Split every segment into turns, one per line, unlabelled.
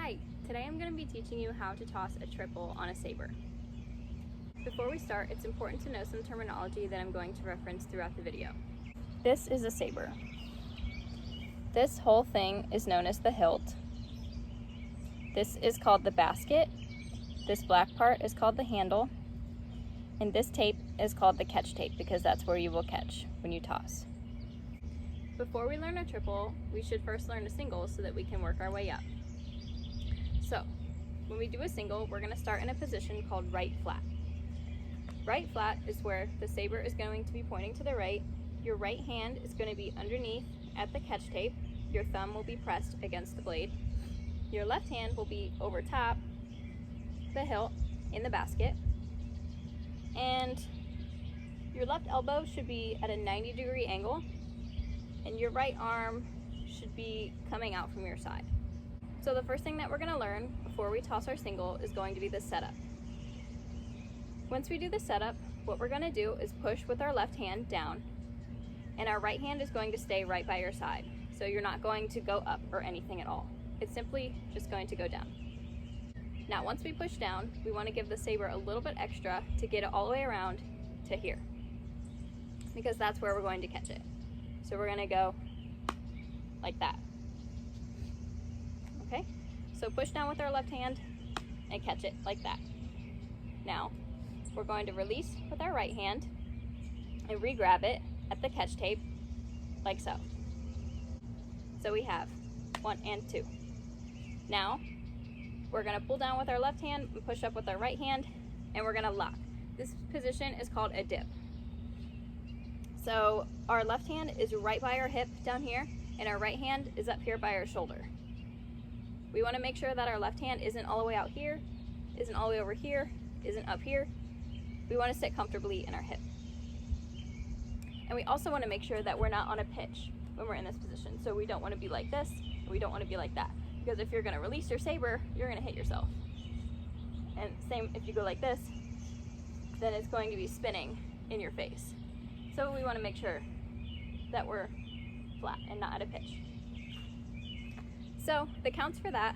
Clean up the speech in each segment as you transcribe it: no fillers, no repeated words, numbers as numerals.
Hi, today I'm going to be teaching you how to toss a triple on a saber. Before we start, it's important to know some terminology that I'm going to reference throughout the video. This is a saber. This whole thing is known as the hilt. This is called the basket. This black part is called the handle. And this tape is called the catch tape because that's where you will catch when you toss. Before we learn a triple, we should first learn a single so that we can work our way up. So, when we do a single, we're going to start in a position called right flat. Right flat is where the saber is going to be pointing to the right, your right hand is going to be underneath at the catch tape, your thumb will be pressed against the blade, your left hand will be over top the hilt in the basket, and your left elbow should be at a 90-degree angle, and your right arm should be coming out from your side. So the first thing that we're going to learn before we toss our single is going to be the setup. Once we do the setup, what we're going to do is push with our left hand down, and our right hand is going to stay right by your side. So you're not going to go up or anything at all. It's simply just going to go down. Now once we push down, we want to give the saber a little bit extra to get it all the way around to here, because that's where we're going to catch it. So we're going to go like that. Okay, so push down with our left hand and catch it like that. Now, we're going to release with our right hand and re-grab it at the catch tape, like so. So we have 1 and 2. Now, we're going to pull down with our left hand and push up with our right hand, and we're going to lock. This position is called a dip. So our left hand is right by our hip down here, and our right hand is up here by our shoulder. We want to make sure that our left hand isn't all the way out here, isn't all the way over here, isn't up here. We want to sit comfortably in our hip. And we also want to make sure that we're not on a pitch when we're in this position. So we don't want to be like this, and we don't want to be like that. Because if you're going to release your saber, you're going to hit yourself. And same if you go like this, then it's going to be spinning in your face. So we want to make sure that we're flat and not at a pitch. So the counts for that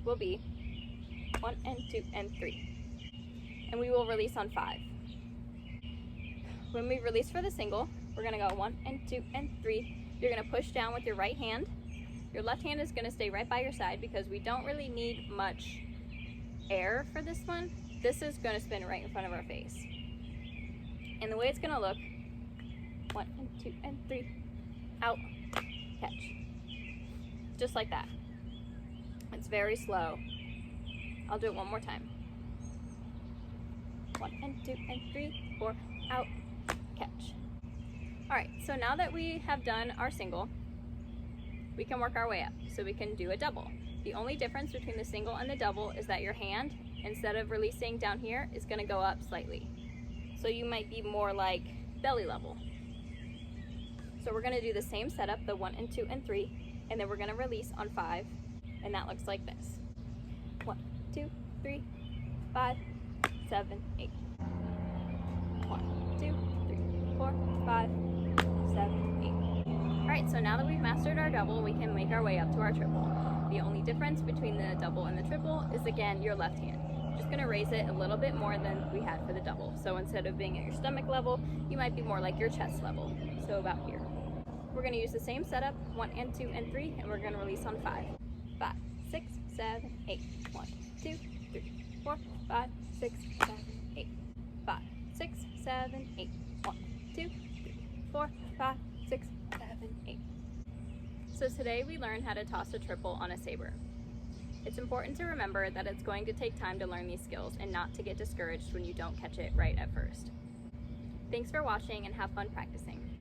will be 1 and 2 and 3. And we will release on 5. When we release for the single, we're going to go 1 and 2 and 3. You're going to push down with your right hand. Your left hand is going to stay right by your side because we don't really need much air for this one. This is going to spin right in front of our face. And the way it's going to look, 1 and 2 and 3, out, catch. Just like that. It's very slow. I'll do it one more time. 1 and 2 and 3, 4, out, catch. Alright, so now that we have done our single, we can work our way up. So we can do a double. The only difference between the single and the double is that your hand, instead of releasing down here, is going to go up slightly. So you might be more like belly level. So we're going to do the same setup, the 1 and 2 and 3, and then we're going to release on 5, and that looks like this. 1, 2, 3, 5, 7, 8. 1, 2, 3, 4, 5, 7, 8. Alright, so now that we've mastered our double, we can make our way up to our triple. The only difference between the double and the triple is, again, your left hand. You're just going to raise it a little bit more than we had for the double. So instead of being at your stomach level, you might be more like your chest level. So about here. We're going to use the same setup, 1 and 2 and 3, and we're going to release on 5. 5, 6, 7, 8. 1, 2, 3, 4, 5, 6, 7, 8. 5, 6, 7, 8. 1, 2, 3, 4, 5, 6, 7, 8. So today we learned how to toss a triple on a saber. It's important to remember that it's going to take time to learn these skills and not to get discouraged when you don't catch it right at first. Thanks for watching and have fun practicing.